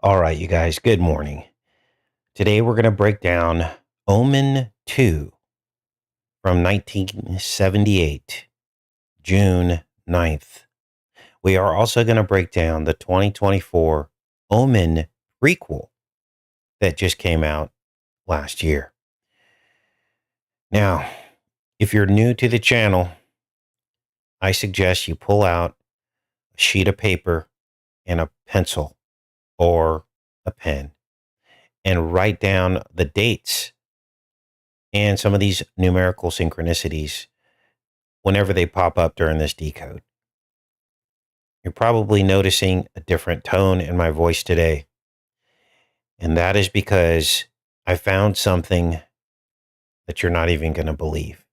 All right, you guys, good morning. Today we're going to break down Omen 2 from 1978, June 9th. We are also going to break down the 2024 OMEN Prequel that just came out last year. Now, if you're new to the channel, I suggest you pull out a sheet of paper and a pencil or a pen and write down the dates and some of these numerical synchronicities whenever they pop up during this decode. You're probably noticing a different tone in my voice today, and that is because I found something that you're not even going to believe.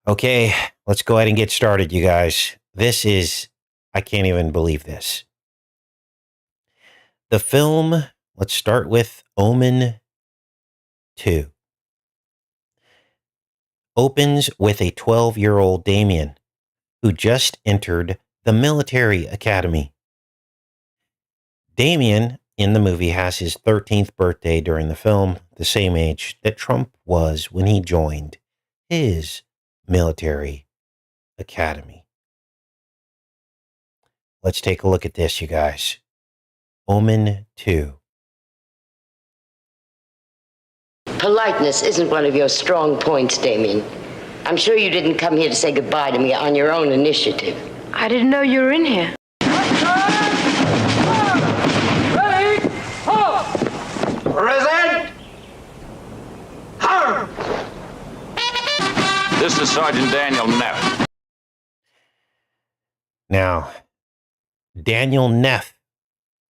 Okay, let's go ahead and get started, you guys. I can't even believe this. The film, let's start with Omen 2. Opens with a 12-year-old Damien who just entered the military academy. Damien in the movie has his 13th birthday during the film, the same age that Trump was when he joined his military academy. Let's take a look at this, you guys. Omen 2. Politeness isn't one of your strong points, Damien. I'm sure you didn't come here to say goodbye to me on your own initiative. I didn't know you were in here. Present! Arm! This is Sergeant Daniel Neff. Now, Daniel Neff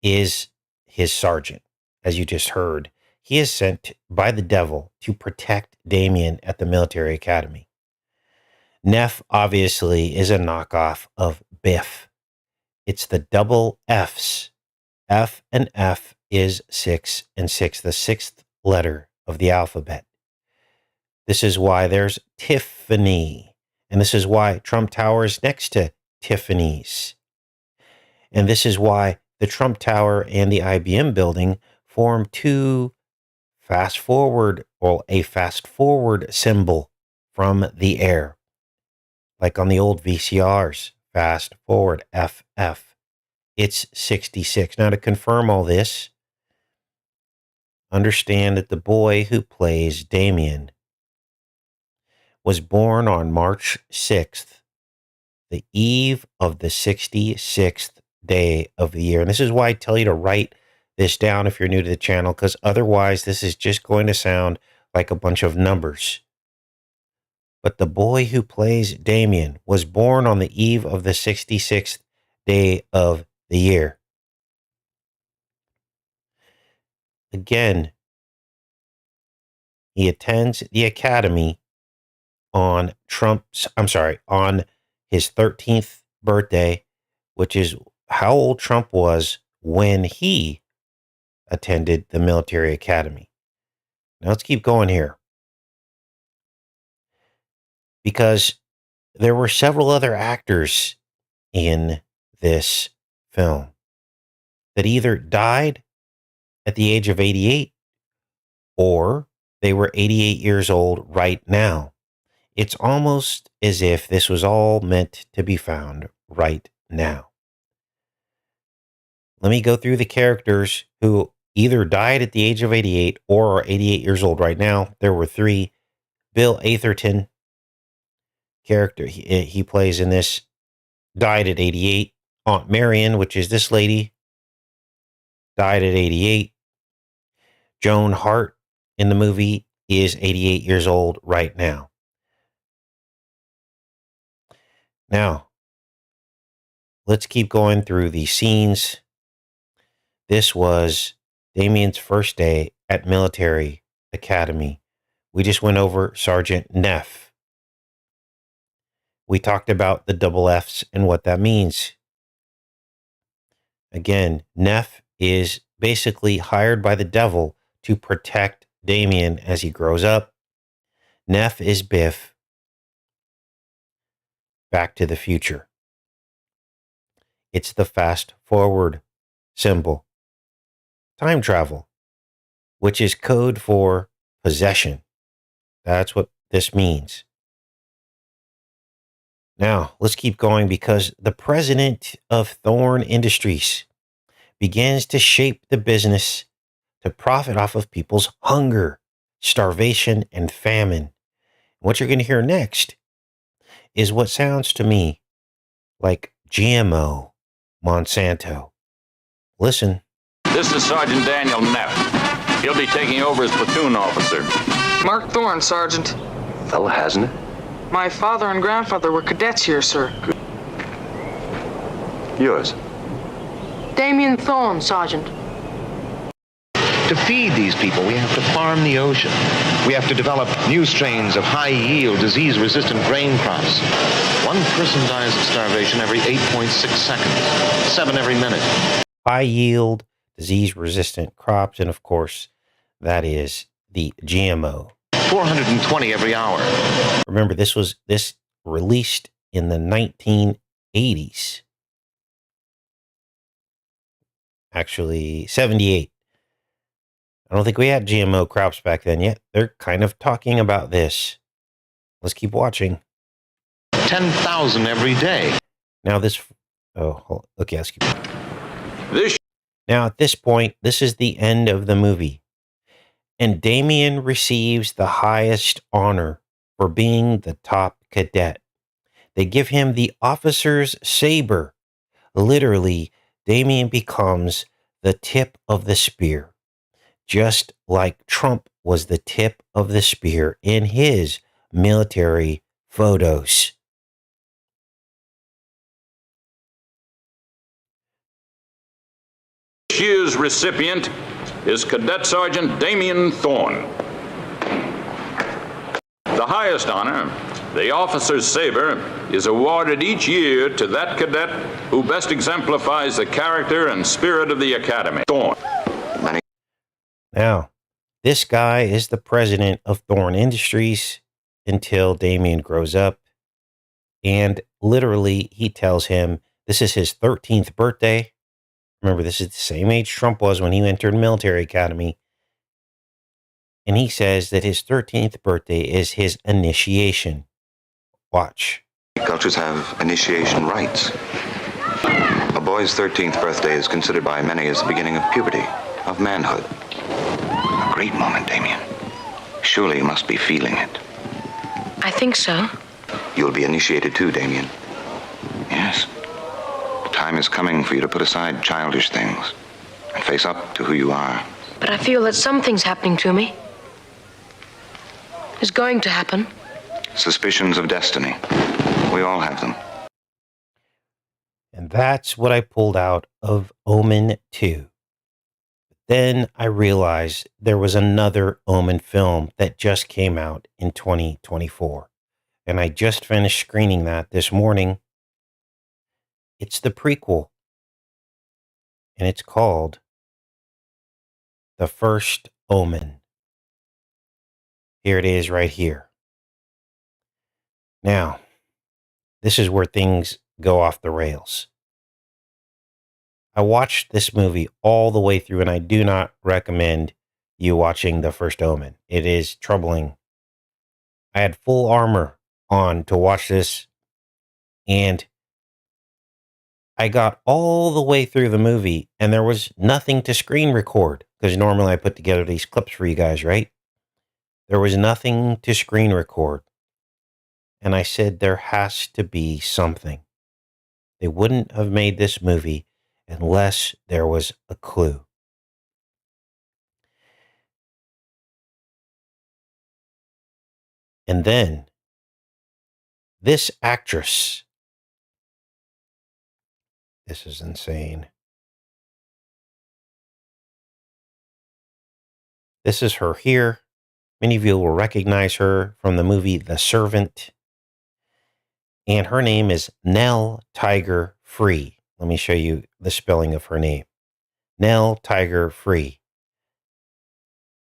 is his sergeant, as you just heard. He is sent by the devil to protect Damien at the military academy. Neff obviously is a knockoff of Biff. It's the double F's. F and F is 6 and 6, the sixth letter of the alphabet. This is why there's Tiffany. And this is why Trump Tower is next to Tiffany's. And this is why the Trump Tower and the IBM building form a fast forward symbol from the air. Like on the old VCRs, fast forward, FF. It's 66. Now, to confirm all this, understand that the boy who plays Damien was born on March 6th, the eve of the 66th day of the year. And this is why I tell you to write this down if you're new to the channel, because otherwise this is just going to sound like a bunch of numbers. But the boy who plays Damien was born on the eve of the 66th day of the year. Again, he attends the academy on his 13th birthday, which is how old Trump was when he attended the military academy. Now let's keep going here, because there were several other actors in this film that either died at the age of 88 or they were 88 years old right now. It's almost as if this was all meant to be found right now. Let me go through the characters who either died at the age of 88 or are 88 years old right now. There were 3. Bill Atherton, character he plays in this, died at 88. Aunt Marion, which is this lady, died at 88. Joan Hart in the movie is 88 years old right now. Now, let's keep going through the scenes. This was Damien's first day at military academy. We just went over Sergeant Neff. We talked about the double F's and what that means. Again, Neff is basically hired by the devil to protect Damien as he grows up. Neff is Biff. Back to the Future. It's the fast forward symbol. Time travel, which is code for possession. That's what this means. Now, let's keep going because the president of Thorn Industries begins to shape the business to profit off of people's hunger, starvation, and famine. What you're going to hear next is what sounds to me like GMO Monsanto. Listen. This is Sergeant Daniel Neff. He'll be taking over as platoon officer. Mark Thorne, Sergeant. Fella, hasn't it? My father and grandfather were cadets here, sir. Yours. Damien Thorne, Sergeant. To feed these people, we have to farm the ocean. We have to develop new strains of high-yield, disease-resistant grain crops. One person dies of starvation every 8.6 seconds, 7 every minute. High-yield, disease-resistant crops, and of course, that is the GMO. 420 every hour. Remember, this released in the 1980s. Actually, 78. I don't think we had GMO crops back then yet. They're kind of talking about this. Let's keep watching. 10,000 every day. Now this... Oh, okay, let's keep... Now, at this point, this is the end of the movie. And Damien receives the highest honor for being the top cadet. They give him the officer's saber. Literally, Damien becomes the tip of the spear, just like Trump was the tip of the spear in his military photos. This year's recipient is Cadet Sergeant Damien Thorne. The highest honor, the officer's saber, is awarded each year to that cadet who best exemplifies the character and spirit of the Academy. Thorne. Now, this guy is the president of Thorn Industries until Damien grows up. And literally, he tells him this is his 13th birthday. Remember, this is the same age Trump was when he entered military academy. And he says that his 13th birthday is his initiation. Watch. Cultures have initiation rites. A boy's 13th birthday is considered by many as the beginning of puberty, of manhood. A great moment, Damien. Surely you must be feeling it. I think so. You'll be initiated too, Damien. Yes. The time is coming for you to put aside childish things and face up to who you are. But I feel that something's happening to me. Is going to happen. Suspicions of destiny. We all have them. And that's what I pulled out of OMEN 2. Then I realized there was another OMEN film that just came out in 2024. And I just finished screening that this morning. It's the prequel. And it's called The First OMEN. Here it is right here. Now, this is where things go off the rails. I watched this movie all the way through, and I do not recommend you watching The First OMEN. It is troubling. I had full armor on to watch this, and I got all the way through the movie, and there was nothing to screen record, because normally I put together these clips for you guys, right? There was nothing to screen record. And I said, there has to be something. They wouldn't have made this movie unless there was a clue. And then, this actress, this is insane. This is her here. Many of you will recognize her from the movie The Servant. And her name is Nell Tiger Free. Let me show you the spelling of her name. Nell Tiger Free.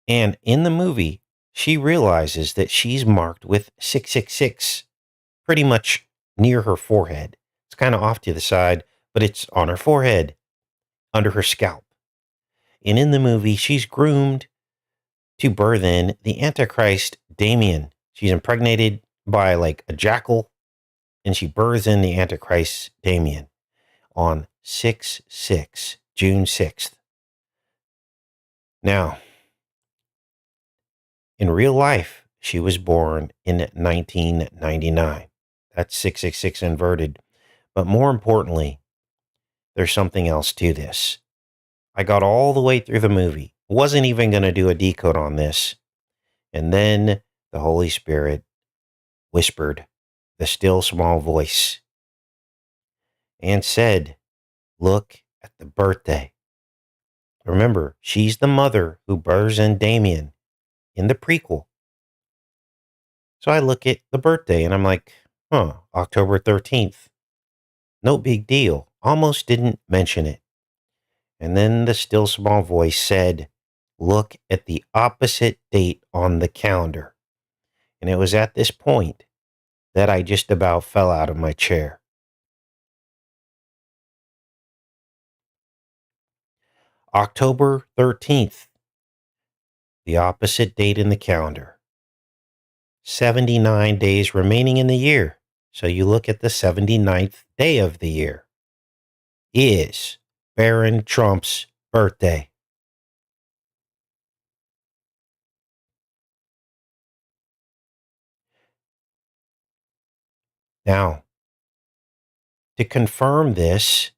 And in the movie, she realizes that she's marked with 666, pretty much near her forehead. It's kind of off to the side, but it's on her forehead, under her scalp. And in the movie, she's groomed to birth in the Antichrist, Damien. She's impregnated by like a jackal, and she births in the Antichrist, Damien, on 6/6, June 6th. Now, in real life, she was born in 1999. That's 666 inverted. But more importantly, there's something else to this. I got all the way through the movie. Wasn't even going to do a decode on this. And then the Holy Spirit whispered, the still small voice, and said, look at the birthday. Remember, she's the mother who births in Damien in the prequel. So I look at the birthday and I'm like, October 13th. No big deal. Almost didn't mention it. And then the still small voice said, look at the opposite date on the calendar. And it was at this point that I just about fell out of my chair. October 13th, the opposite date in the calendar. 79 days remaining in the year. So you look at the 79th day of the year. Is Baron Trump's birthday. Now, to confirm this,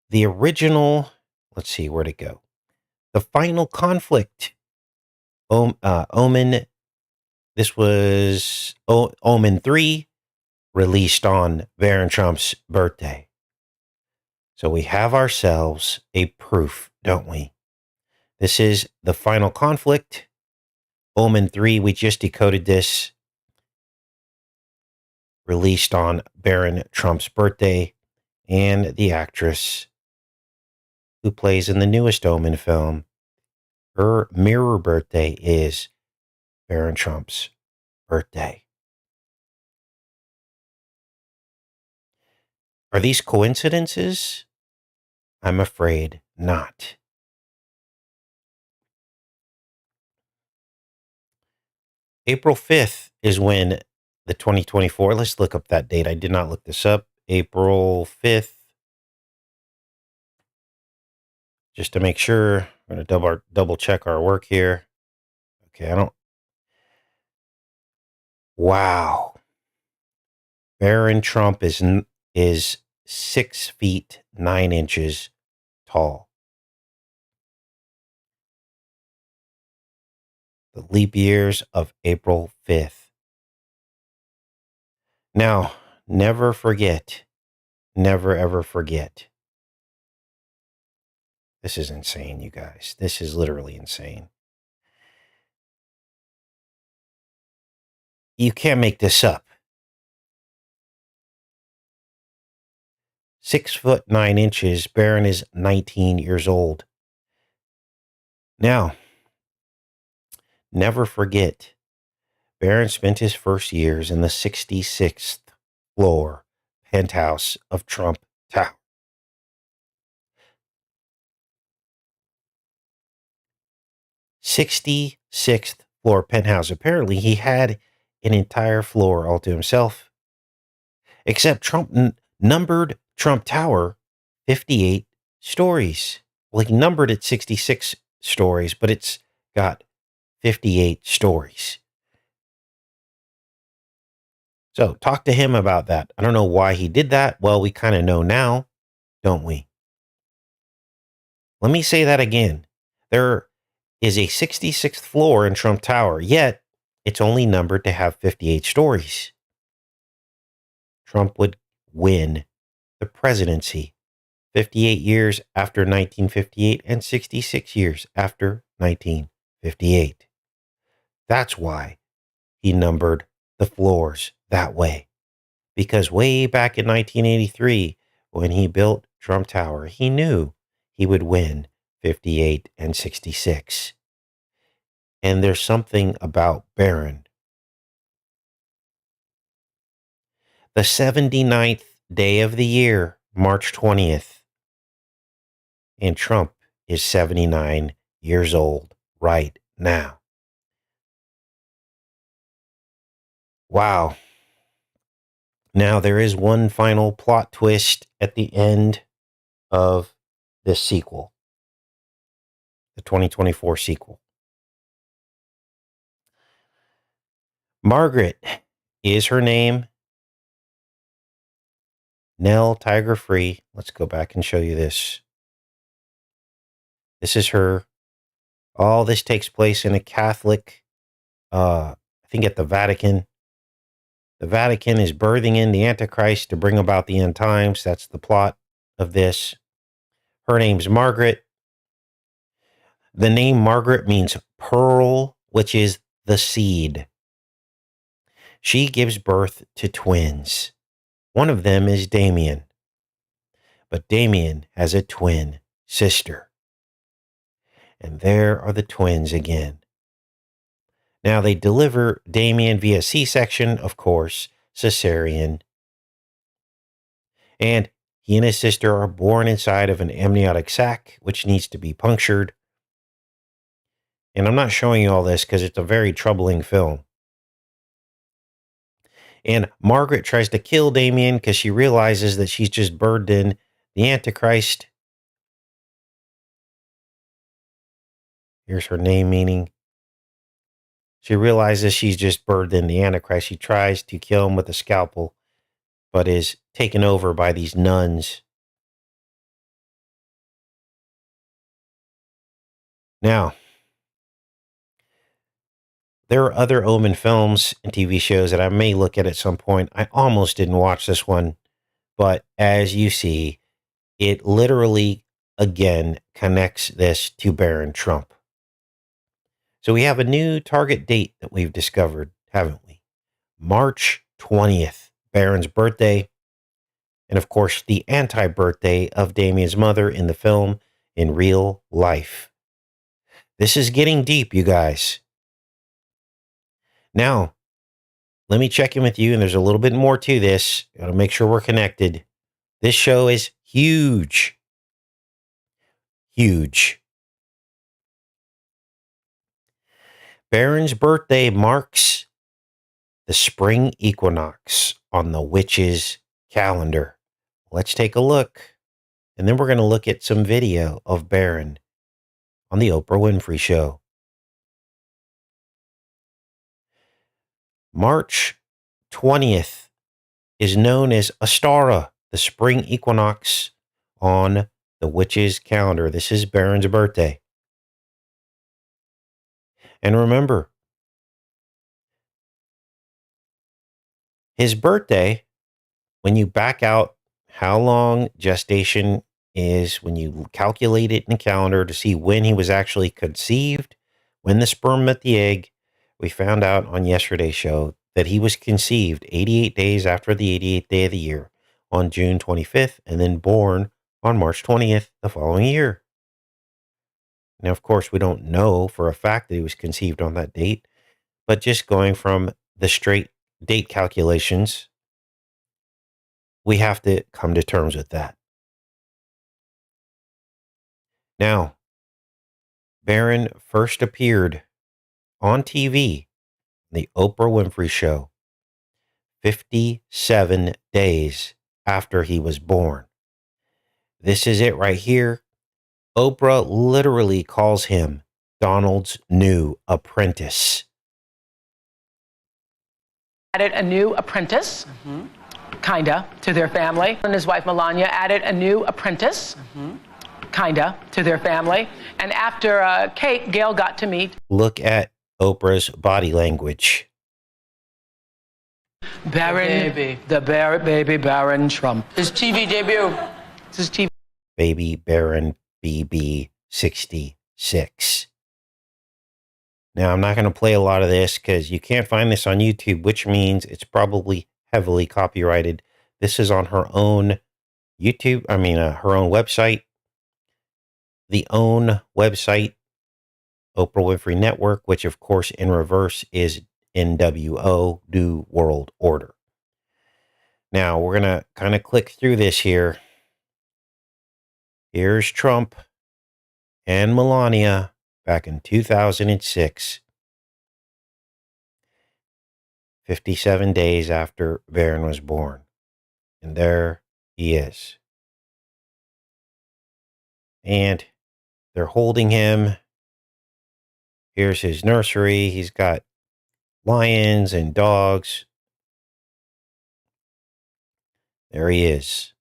the original, let's see, where'd it go? The final conflict, OMEN, this was OMEN 3, released on Baron Trump's birthday. So we have ourselves a proof, don't we? This is the final conflict. OMEN 3, we just decoded this, released on Baron Trump's birthday, and the actress who plays in the newest OMEN film, her mirror birthday is Baron Trump's birthday. Are these coincidences? I'm afraid not. April 5th is when the 2024, let's look up that date. I did not look this up. April 5th. Just to make sure, I'm going to double check our work here. Okay, wow. Baron Trump is 6 feet 9 inches tall. The leap years of April 5th. Now, never forget, never ever forget. This is insane, you guys. This is literally insane. You can't make this up. 6 foot 9 inches. Baron is 19 years old. Now, never forget, Baron spent his first years in the 66th floor penthouse of Trump Tower. 66th floor penthouse. Apparently, he had an entire floor all to himself. Except Trump numbered Trump Tower 58 stories. Well, he numbered it 66 stories, but it's got 58 stories. So talk to him about that. I don't know why he did that. Well, we kind of know now, don't we? Let me say that again. There is a 66th floor in Trump Tower, yet it's only numbered to have 58 stories. Trump would win the presidency 58 years after 1958 and 66 years after 1958. That's why he numbered the floors that way. Because way back in 1983, when he built Trump Tower, he knew he would win 58 and 66. And there's something about Barron. The 79th day of the year, March 20th. And Trump is 79 years old right now. Wow. Now, there is one final plot twist at the end of this sequel, the 2024 sequel. Margaret is her name. Nell Tiger Free. Let's go back and show you this. This is her. All this takes place in a Catholic, I think at the Vatican. The Vatican is birthing in the Antichrist to bring about the end times. That's the plot of this. Her name's Margaret. The name Margaret means pearl, which is the seed. She gives birth to twins. One of them is Damien. But Damien has a twin sister. And there are the twins again. Now, they deliver Damien via C-section, of course, cesarean. And he and his sister are born inside of an amniotic sac, which needs to be punctured. And I'm not showing you all this because it's a very troubling film. And Margaret tries to kill Damien because she realizes that she's just birthed in the Antichrist. Here's her name meaning. She realizes she's just birthed in the Antichrist. She tries to kill him with a scalpel, but is taken over by these nuns. Now, there are other Omen films and TV shows that I may look at some point. I almost didn't watch this one, but as you see, it literally, again, connects this to Baron Trump. So we have a new target date that we've discovered, haven't we? March 20th, Baron's birthday. And of course, the anti-birthday of Damien's mother in the film in real life. This is getting deep, you guys. Now, let me check in with you, and there's a little bit more to this. Gotta make sure we're connected. This show is huge. Huge. Baron's birthday marks the spring equinox on the witch's calendar. Let's take a look. And then we're going to look at some video of Baron on the Oprah Winfrey Show. March 20th is known as Astara, the spring equinox on the witch's calendar. This is Baron's birthday. And remember, his birthday, when you back out how long gestation is, when you calculate it in the calendar to see when he was actually conceived, when the sperm met the egg, we found out on yesterday's show that he was conceived 88 days after the 88th day of the year on June 25th and then born on March 20th the following year. Now, of course, we don't know for a fact that he was conceived on that date, but just going from the straight date calculations, we have to come to terms with that. Now, Baron first appeared on TV, the Oprah Winfrey Show, 57 days after he was born. This is it right here. Oprah literally calls him Donald's new apprentice. Added a new apprentice, kinda, to their family. And his wife Melania added a new apprentice, kinda, to their family. And after Kate, Gail got to meet. Look at Oprah's body language. Baron, baby Baron Trump. His TV debut. It's his TV. Baby Baron BB 66. Now, I'm not going to play a lot of this because you can't find this on YouTube, which means it's probably heavily copyrighted. This is on her own YouTube, her own website. The OWN website, Oprah Winfrey Network, which of course in reverse is NWO, New World Order. Now, we're going to kind of click through this here. Here's Trump and Melania back in 2006, 57 days after Varen was born. And there he is. And they're holding him. Here's his nursery. He's got lions and dogs. There he is.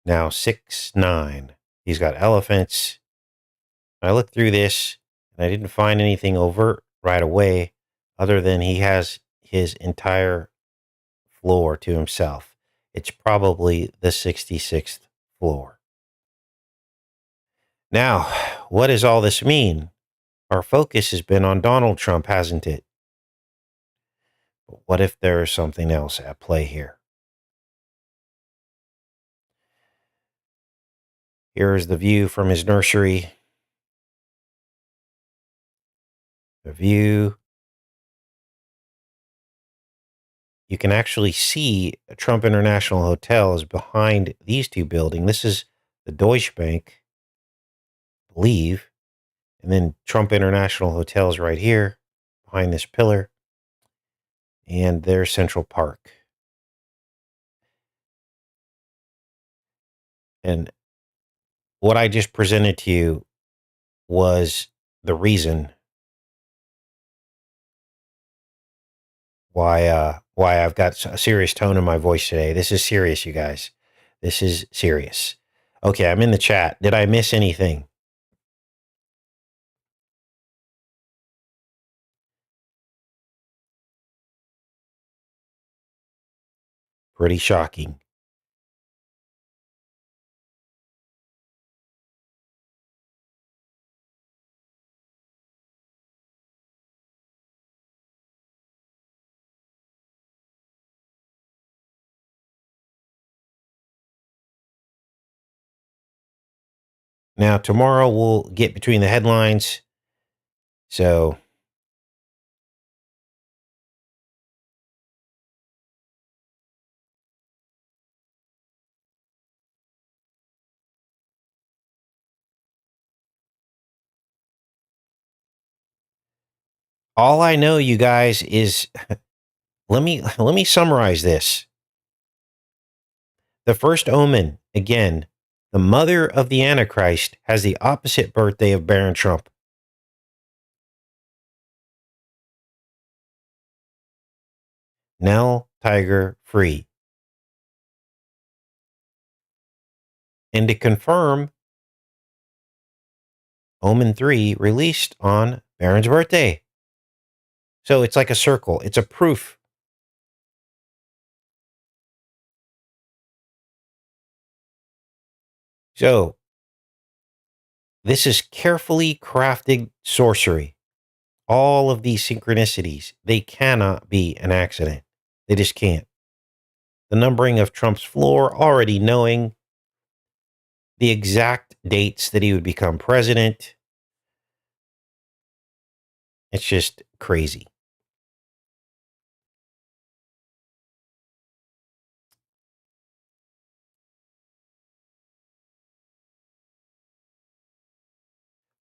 Now 6'9". He's got elephants. I looked through this and I didn't find anything overt right away other than he has his entire floor to himself. It's probably the 66th floor. Now, what does all this mean? Our focus has been on Donald Trump, hasn't it? But what if there is something else at play here? Here is the view from his nursery. The view. You can actually see Trump International Hotel is behind these two buildings. This is the Deutsche Bank, I believe. And then Trump International Hotel is right here behind this pillar. And there's Central Park. And what I just presented to you was the reason why I've got a serious tone in my voice today. This is serious, you guys. This is serious. Okay, I'm in the chat. Did I miss anything? Pretty shocking. Now, tomorrow we'll get between the headlines. So, all I know, you guys, is let me summarize this. The first omen, again, the mother of the Antichrist has the opposite birthday of Baron Trump. Nell Tiger free. And to confirm, Omen 3 released on Baron's birthday. So it's like a circle. It's a proof. So this is carefully crafted sorcery. All of these synchronicities, they cannot be an accident. They just can't. The numbering of Trump's floor, already knowing the exact dates that he would become president. It's just crazy.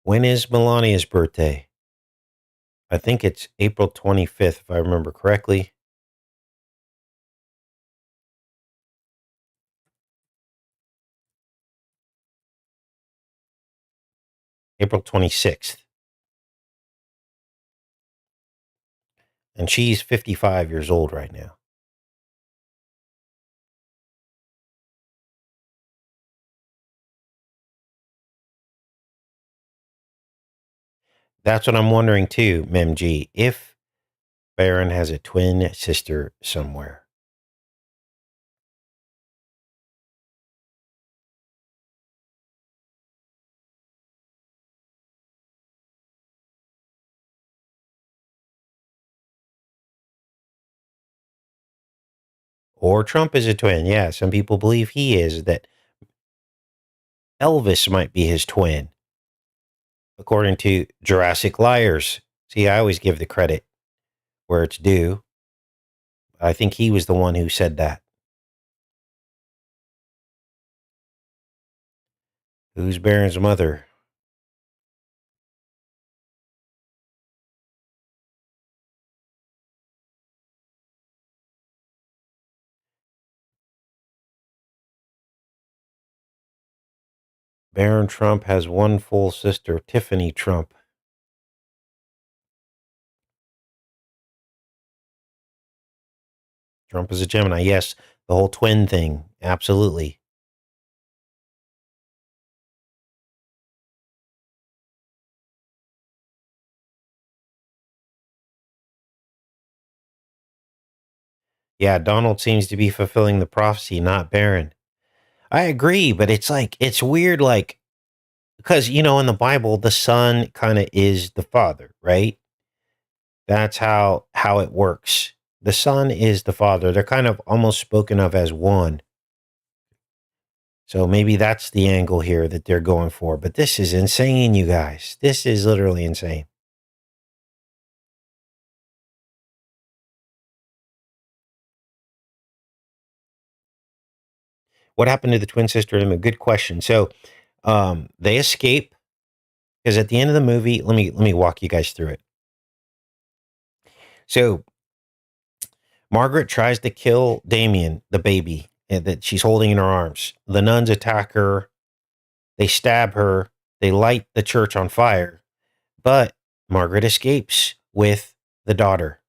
When is Melania's birthday? I think it's April 25th, if I remember correctly. April 26th. And she's 55 years old right now. That's what I'm wondering too, MemG, if Baron has a twin sister somewhere. Or Trump is a twin. Yeah, some people believe he is, that Elvis might be his twin, according to Jurassic Liars. See, I always give the credit where it's due. I think he was the one who said that. Who's Baron's mother? Baron Trump has one full sister, Tiffany Trump. Trump is a Gemini. Yes, the whole twin thing. Absolutely. Yeah, Donald seems to be fulfilling the prophecy, not Baron. I agree, but it's like, it's weird, like, because, in the Bible, the son kind of is the father, right? That's how it works. The son is the father. They're kind of almost spoken of as one. So maybe that's the angle here that they're going for. But this is insane, you guys. This is literally insane. What happened to the twin sister? Good question. So they escape because at the end of the movie, let me walk you guys through it. So Margaret tries to kill Damien, the baby that she's holding in her arms. The nuns attack her. They stab her. They light the church on fire. But Margaret escapes with the daughter.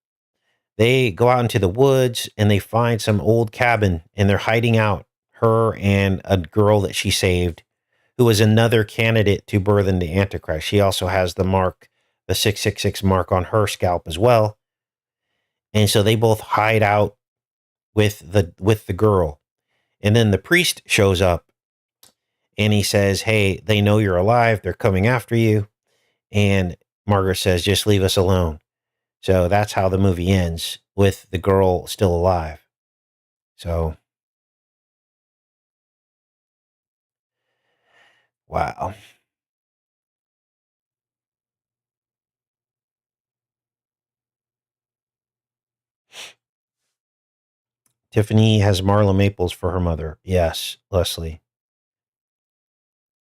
They go out into the woods and they find some old cabin and they're hiding out, her and a girl that she saved, who was another candidate to birth the Antichrist. She also has the mark, the 666 mark on her scalp as well. And so they both hide out with the girl. And then the priest shows up and he says, "Hey, they know you're alive. They're coming after you." And Margaret says, "Just leave us alone." So that's how the movie ends, with the girl still alive. So, wow. Tiffany has Marla Maples for her mother. Yes, Leslie.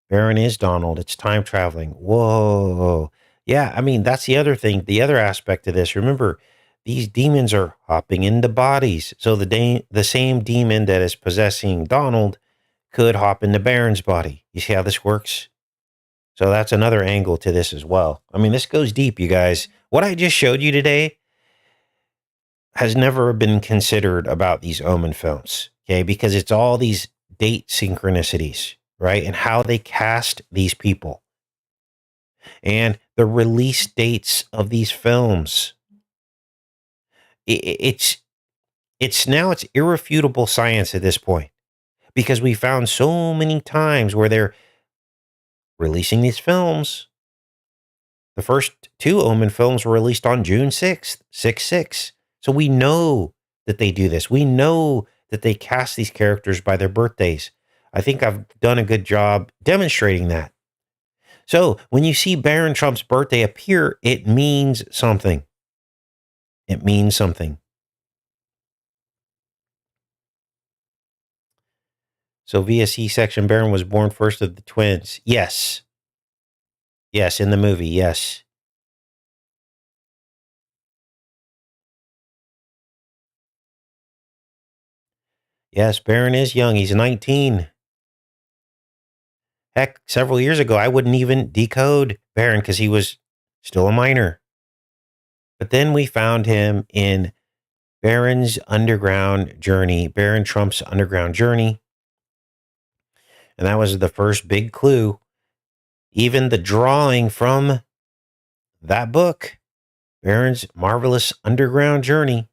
Baron is Donald. It's time traveling. Whoa. Yeah, I mean, that's the other thing, the other aspect of this. Remember, these demons are hopping into bodies. So the same demon that is possessing Donald could hop into Baron's body. You see how this works? So that's another angle to this as well. I mean, this goes deep, you guys. What I just showed you today has never been considered about these Omen films, okay? Because it's all these date synchronicities, right? And how they cast these people and the release dates of these films. It's now it's irrefutable science at this point, because we found so many times where they're releasing these films. The first two Omen films were released on June 6th, 6/6. So we know that they do this. We know that they cast these characters by their birthdays. I think I've done a good job demonstrating that. So when you see Baron Trump's birthday appear, it means something. It means something. So via C-section, Baron was born first of the twins. Yes. Yes, in the movie, yes. Yes, Baron is young. He's 19. Heck, several years ago, I wouldn't even decode Baron because he was still a minor. But then we found him in Baron's Underground Journey, Baron Trump's Underground Journey. And that was the first big clue. Even the drawing from that book, Baron's Marvelous Underground Journey,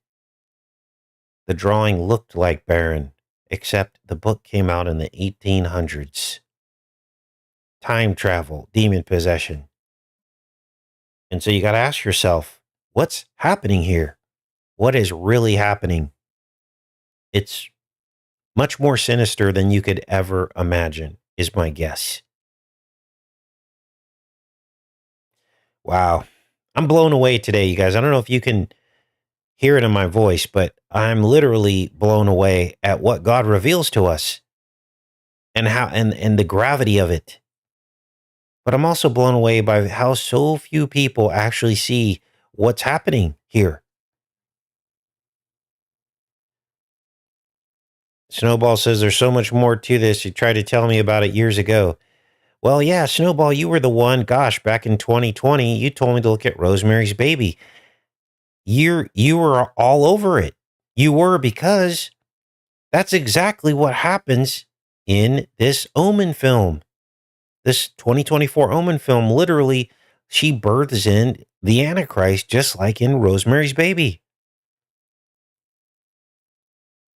the drawing looked like Baron, except the book came out in the 1800s. Time travel, demon possession. And so you got to ask yourself, what's happening here? What is really happening? It's much more sinister than you could ever imagine, is my guess. Wow. I'm blown away today, you guys. I don't know if you can hear it in my voice, but I'm literally blown away at what God reveals to us and how and the gravity of it. But I'm also blown away by how so few people actually see what's happening here. Snowball says there's so much more to this. You tried to tell me about it years ago. Well, yeah, Snowball, you were the one, gosh, back in 2020, you told me to look at Rosemary's Baby. You were all over it. You were, because that's exactly what happens in this Omen film. This 2024 Omen film, literally, she births in the Antichrist just like in Rosemary's Baby.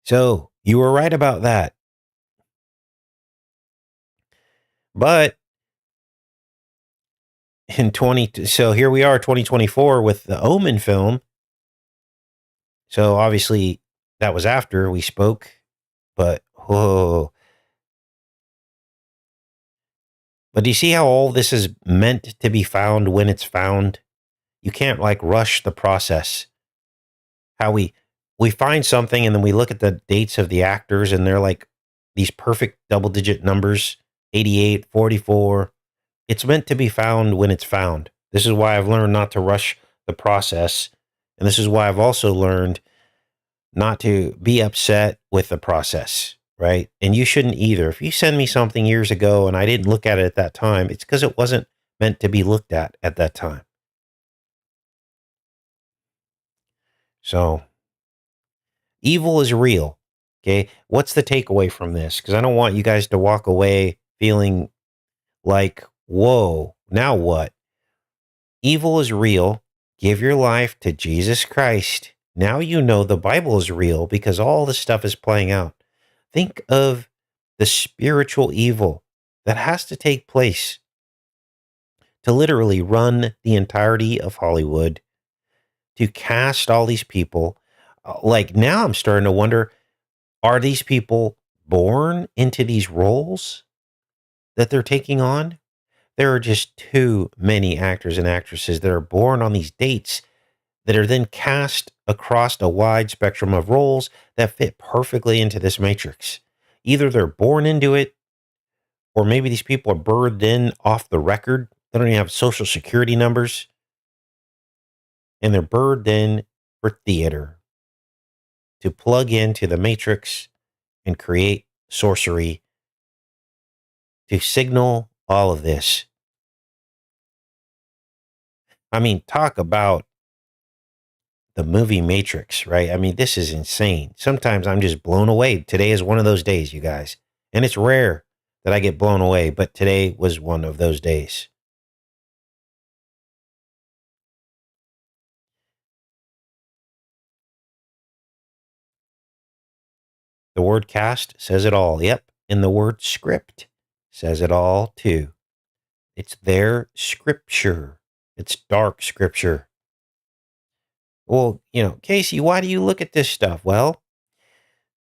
So you were right about that. But so here we are, 2024, with the Omen film. So obviously that was after we spoke, but whoa. But do you see how all this is meant to be found when it's found? You can't like rush the process. How we find something and then we look at the dates of the actors and they're like these perfect double digit numbers, 88, 44. It's meant to be found when it's found. This is why I've learned not to rush the process. And this is why I've also learned not to be upset with the process, right? And you shouldn't either. If you send me something years ago and I didn't look at it at that time, it's because it wasn't meant to be looked at that time. So evil is real. Okay. What's the takeaway from this? Because I don't want you guys to walk away feeling like, whoa, now what? Evil is real. Give your life to Jesus Christ. Now you know the Bible is real because all this stuff is playing out. Think of the spiritual evil that has to take place to literally run the entirety of Hollywood, to cast all these people. Like now I'm starting to wonder, are these people born into these roles that they're taking on? There are just too many actors and actresses that are born on these dates that are then cast across a wide spectrum of roles that fit perfectly into this matrix. Either they're born into it, or maybe these people are birthed in off the record. They don't even have social security numbers. And they're birthed in for theater to plug into the matrix and create sorcery to signal all of this. I mean, talk about the movie Matrix, right? I mean, this is insane. Sometimes I'm just blown away. Today is one of those days, you guys. And it's rare that I get blown away, but today was one of those days. The word cast says it all. Yep. And the word script says it all too. It's their scripture. It's dark scripture. Well, Casey, why do you look at this stuff? Well,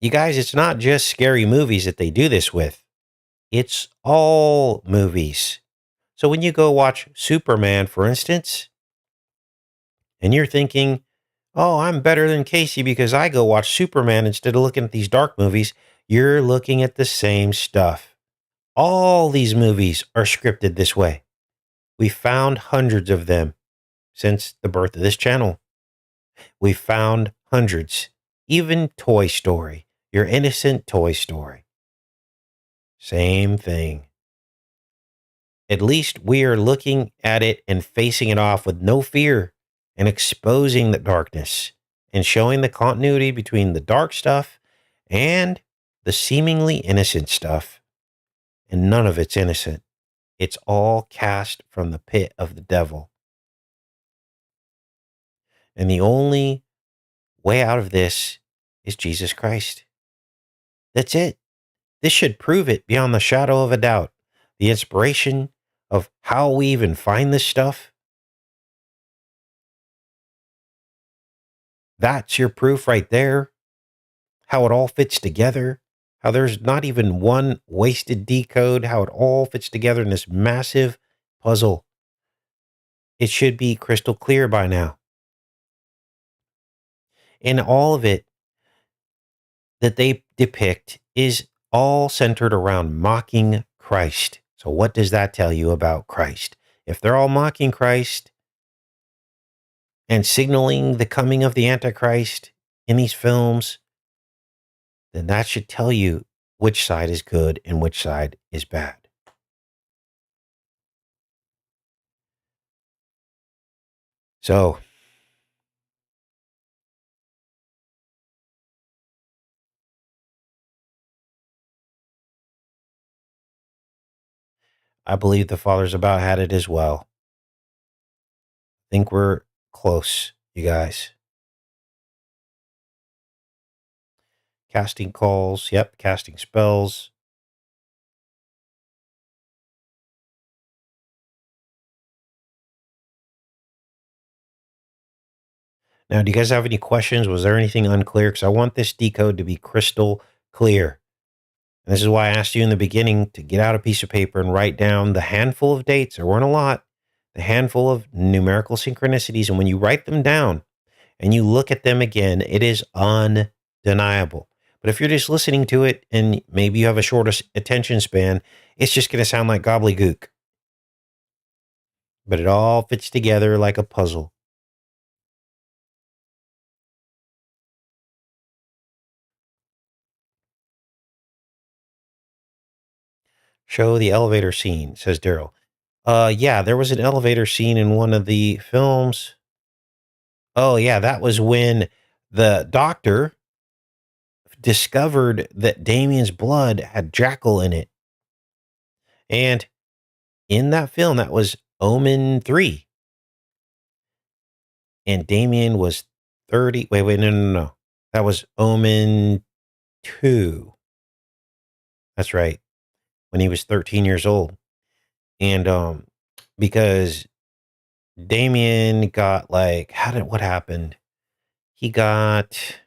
you guys, it's not just scary movies that they do this with. It's all movies. So when you go watch Superman, for instance, and you're thinking, oh, I'm better than Casey because I go watch Superman instead of looking at these dark movies, you're looking at the same stuff. All these movies are scripted this way. We found hundreds of them since the birth of this channel. We found hundreds. Even Toy Story, your innocent Toy Story. Same thing. At least we are looking at it and facing it off with no fear and exposing the darkness and showing the continuity between the dark stuff and the seemingly innocent stuff. And none of it's innocent. It's all cast from the pit of the devil. And the only way out of this is Jesus Christ. That's it. This should prove it beyond the shadow of a doubt. The inspiration of how we even find this stuff. That's your proof right there. How it all fits together. How there's not even one wasted decode. How it all fits together in this massive puzzle. It should be crystal clear by now. And all of it that they depict is all centered around mocking Christ. So, what does that tell you about Christ? If they're all mocking Christ and signaling the coming of the Antichrist in these films, then that should tell you which side is good and which side is bad. So, I believe the Father's about had it as well. Think we're close, you guys. Casting calls. Yep, casting spells. Now, do you guys have any questions? Was there anything unclear? Because I want this decode to be crystal clear. And this is why I asked you in the beginning to get out a piece of paper and write down the handful of dates. There weren't a lot. The handful of numerical synchronicities. And when you write them down and you look at them again, it is undeniable. But if you're just listening to it and maybe you have a short attention span, it's just going to sound like gobbledygook. But it all fits together like a puzzle. Show the elevator scene, says Daryl. Yeah, there was an elevator scene in one of the films. Oh, yeah, that was when the doctor discovered that Damien's blood had jackal in it. And in that film, that was Omen 3. And Damien was 30. Wait, no. That was Omen 2. That's right. When he was 13 years old. And because Damien got like, what happened? He got,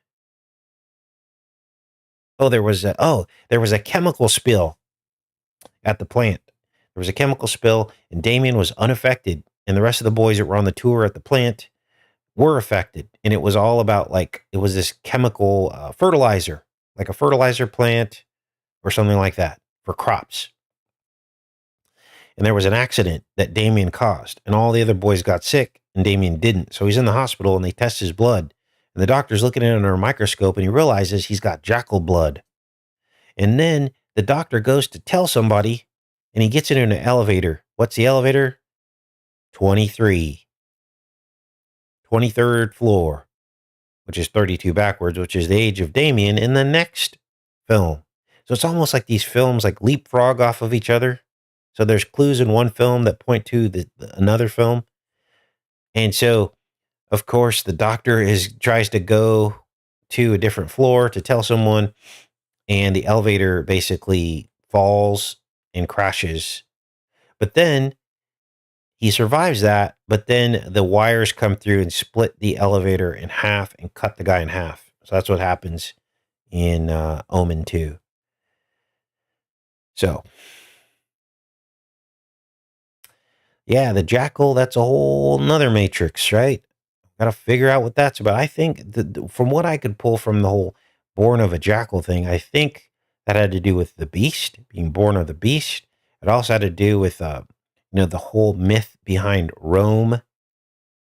there was a chemical spill at the plant. There was a chemical spill and Damien was unaffected. And the rest of the boys that were on the tour at the plant were affected. And it was all about it was this chemical fertilizer, like a fertilizer plant or something like that for crops. And there was an accident that Damien caused, and all the other boys got sick, and Damien didn't. So he's in the hospital, and they test his blood, and the doctor's looking at it under a microscope, and he realizes he's got jackal blood. And then the doctor goes to tell somebody, and he gets in an elevator. What's the elevator? 23. 23rd floor, which is 32 backwards, which is the age of Damien in the next film. So it's almost like these films leapfrog off of each other. So there's clues in one film that point to another film. And so, of course, the doctor tries to go to a different floor to tell someone, and the elevator basically falls and crashes. But then he survives that, but then the wires come through and split the elevator in half and cut the guy in half. So that's what happens in Omen 2. So, yeah, the jackal, that's a whole nother matrix, right? Got to figure out what that's about. I think from what I could pull from the whole born of a jackal thing, I think that had to do with the beast, being born of the beast. It also had to do with, the whole myth behind Rome,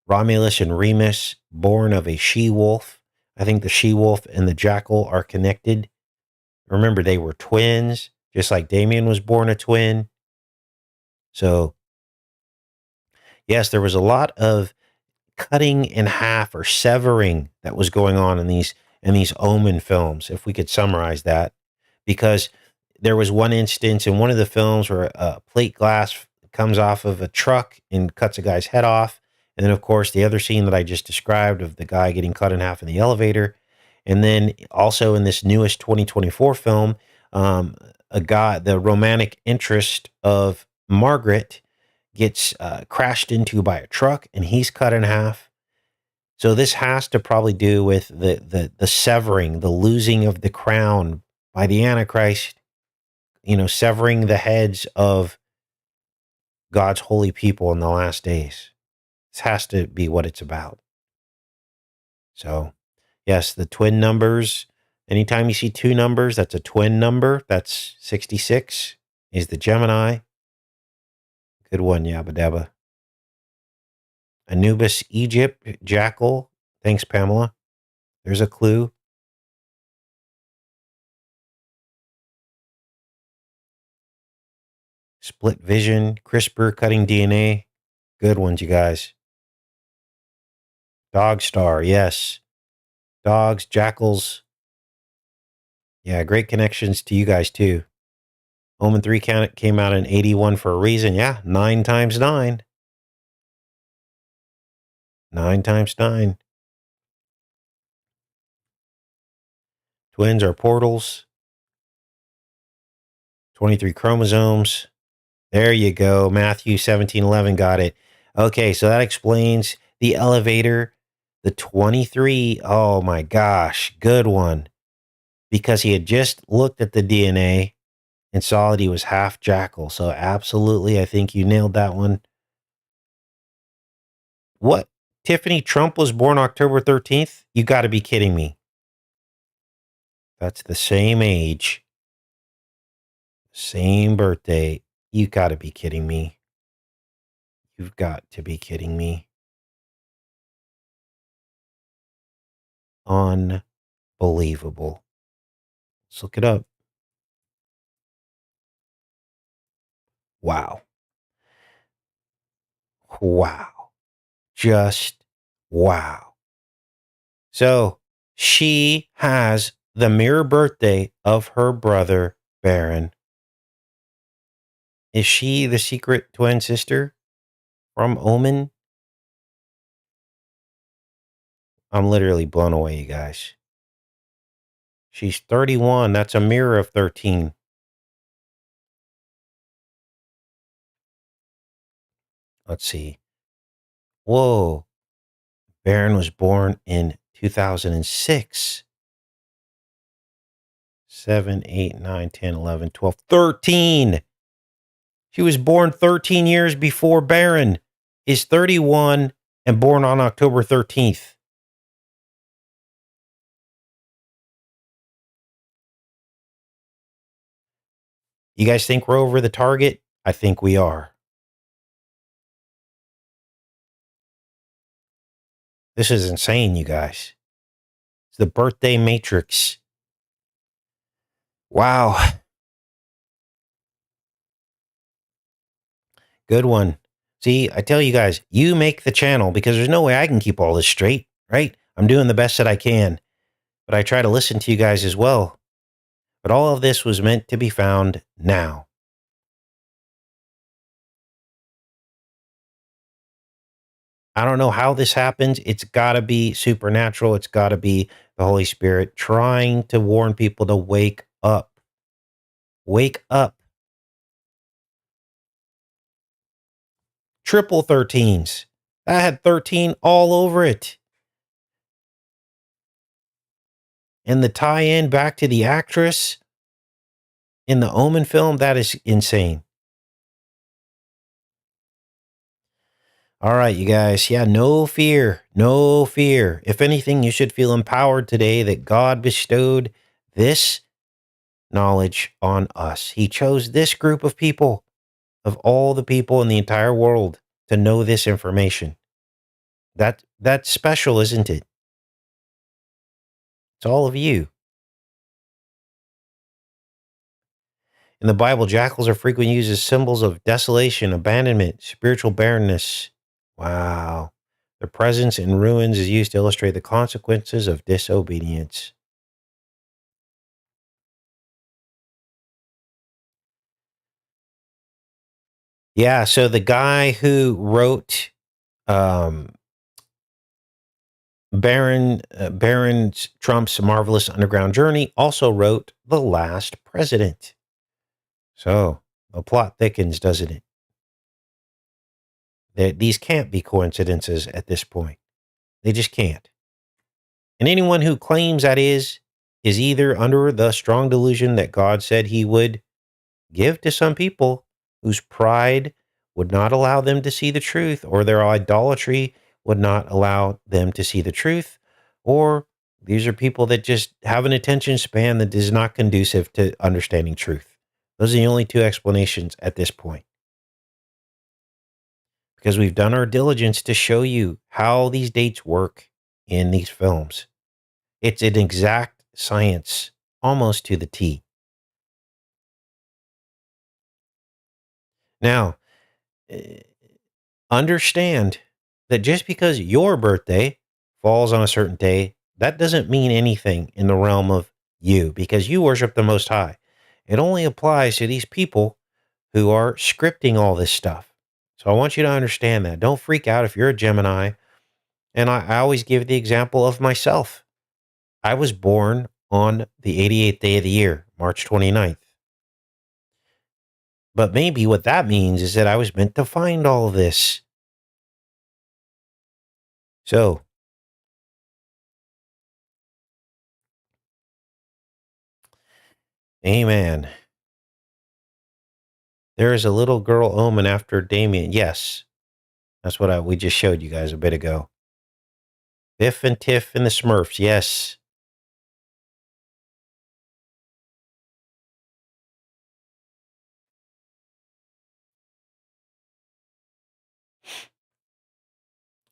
Romulus and Remus, born of a she-wolf. I think the she-wolf and the jackal are connected. Remember, they were twins, just like Damien was born a twin. So, yes, there was a lot of cutting in half or severing that was going on in these Omen films, if we could summarize that, because there was one instance in one of the films where a plate glass comes off of a truck and cuts a guy's head off. And then, of course, the other scene that I just described of the guy getting cut in half in the elevator. And then also in this newest 2024 film, the romantic interest of Margaret gets crashed into by a truck and he's cut in half. So this has to probably do with the severing, the losing of the crown by the Antichrist, severing the heads of God's holy people in the last days. This has to be what it's about. So, Yes, the twin numbers. Anytime you see two numbers, that's a twin number. That's 66 is the Gemini. Good one, Yabba Dabba. Anubis, Egypt, Jackal. Thanks, Pamela. There's a clue. Split vision, CRISPR, cutting DNA. Good ones, you guys. Dog star, yes. Dogs, jackals. Yeah, great connections to you guys, too. Omen 3 came out in 81 for a reason. Yeah, 9 times 9. 9 times 9. Twins are portals. 23 chromosomes. There you go. Matthew 17:11 got it. Okay, so that explains the elevator. The 23. Oh my gosh, good one. Because he had just looked at the DNA and saw that he was half jackal. So absolutely, I think you nailed that one. What? Tiffany Trump was born October 13th? You got to be kidding me. That's the same age. Same birthday. You got to be kidding me. You've got to be kidding me. Unbelievable. Let's look it up. Wow. Wow. Just wow. So she has the mirror birthday of her brother, Baron. Is she the secret twin sister from Omen? I'm literally blown away, you guys. She's 31. That's a mirror of 13. Let's see. Whoa. Baron was born in 2006. 7, 8, 9, 10, 11, 12, 13. She was born 13 years before Baron is 31 and born on October 13th. You guys think we're over the target? I think we are. This is insane, you guys. It's the birthday matrix. Wow. Good one. See, I tell you guys, you make the channel because there's no way I can keep all this straight, right? I'm doing the best that I can, but I try to listen to you guys as well. But all of this was meant to be found now. I don't know how this happens. It's got to be supernatural. It's got to be the Holy Spirit trying to warn people to wake up. Wake up. Triple 13s. I had 13 all over it. And the tie-in back to the actress in the Omen film, that is insane. All right, you guys. Yeah, no fear. No fear. If anything, you should feel empowered today that God bestowed this knowledge on us. He chose this group of people, of all the people in the entire world, to know this information. That's special, isn't it? It's all of you. In the Bible, jackals are frequently used as symbols of desolation, abandonment, spiritual barrenness. Wow. Their presence in ruins is used to illustrate the consequences of disobedience. Yeah, so the guy who wrote Baron Trump's Marvelous Underground Journey also wrote The Last President. So the plot thickens, doesn't it? These can't be coincidences at this point. They just can't. And anyone who claims that is either under the strong delusion that God said he would give to some people whose pride would not allow them to see the truth, or their idolatry would not allow them to see the truth, or These are people that just have an attention span that is not conducive to understanding truth. Those are the only two explanations at this point. Because we've done our diligence to show you how these dates work in these films. It's an exact science, almost to the T. Now, understand that just because your birthday falls on a certain day, that doesn't mean anything in the realm of you, because you worship the Most High. It only applies to these people who are scripting all this stuff. So I want you to understand that. Don't freak out if you're a Gemini. And I always give the example of myself. I was born on the 88th day of the year, March 29th. But maybe what that means is that I was meant to find all of this. So, amen. There is a little girl omen after Damien. Yes, that's what we just showed you guys a bit ago. Biff and Tiff and the Smurfs. Yes.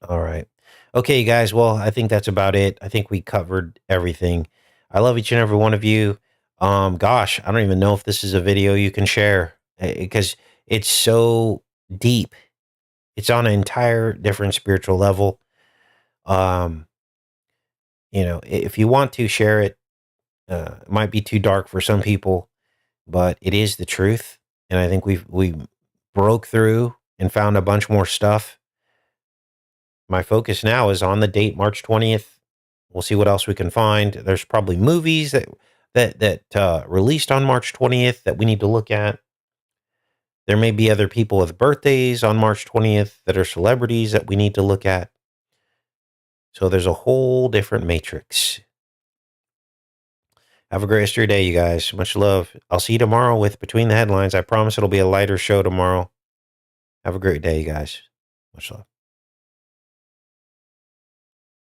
All right. Okay, guys. Well, I think that's about it. I think we covered everything. I love each and every one of you. Gosh, I don't even know if this is a video you can share because it's so deep. It's on an entire different spiritual level. If you want to share it, it might be too dark for some people, but it is the truth. And I think we broke through and found a bunch more stuff. My focus now is on the date, March 20th. We'll see what else we can find. There's probably movies that released on March 20th that we need to look at. There may be other people with birthdays on March 20th that are celebrities that we need to look at. So there's a whole different matrix. Have a great rest of your day, you guys. Much love. I'll see you tomorrow with Between the Headlines. I promise it'll be a lighter show tomorrow. Have a great day, you guys. Much love.